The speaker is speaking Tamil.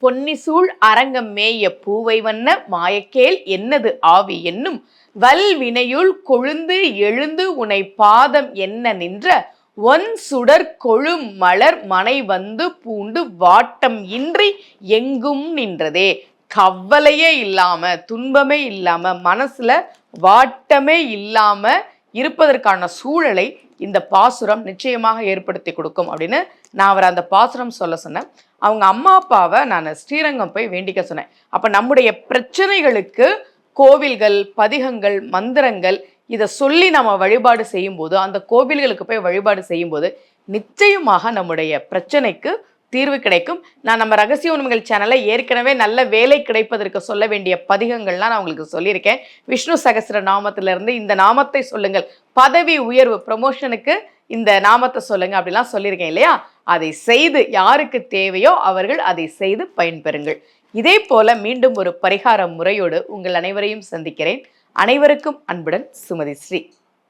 பொன்னிசூழ் அரங்கம் மேய பூவை வண்ண மாயக்கேல் என்னது ஆவி என்னும் வல்வினையுள் கொழுந்து எழுந்து உனை பாதம் என்ன நின்ற ஒன் சுடர் கொழு மலர் மனை வந்து பூண்டு வாட்டம் இன்றி எங்கும் நின்றதே. கவலையே இல்லாம, துன்பமே இல்லாம, மனசுல வாட்டமே இல்லாம இருப்பதற்கான சூழலை இந்த பாசுரம் நிச்சயமாக ஏற்படுத்தி கொடுக்கும் அப்படின்னு நான் அவர் அந்த பாசுரம் சொல்ல சொன்னேன். அவங்க அம்மா அப்பாவை நான் ஸ்ரீரங்கம் போய் வேண்டிக்க சொன்னேன். அப்ப நம்முடைய பிரச்சனைகளுக்கு கோவில்கள், பதிகங்கள், மந்திரங்கள் இதை சொல்லி நம்ம வழிபாடு செய்யும்போது, அந்த கோவில்களுக்கு போய் வழிபாடு செய்யும்போது நிச்சயமாக நம்முடைய பிரச்சனைக்கு தீர்வு கிடைக்கும். நான் நம்ம ரகசிய உண்மைகள் சேனலை ஏற்கனவே நல்ல வேலை கிடைப்பதற்கு சொல்ல வேண்டிய பதிகங்கள்லாம் நான் உங்களுக்கு சொல்லியிருக்கேன். விஷ்ணு சகஸ்ர நாமத்திலிருந்து இந்த நாமத்தை சொல்லுங்கள், பதவி உயர்வு ப்ரமோஷனுக்கு இந்த நாமத்தை சொல்லுங்க அப்படிலாம் சொல்லியிருக்கேன் இல்லையா? அதை செய்து யாருக்கு தேவையோ அவர்கள் அதை செய்து பயன்பெறுங்கள். இதே போல மீண்டும் ஒரு பரிகார முறையோடு உங்கள் அனைவரையும் சந்திக்கிறேன். அனைவருக்கும் அன்புடன் சுமதி ஸ்ரீ.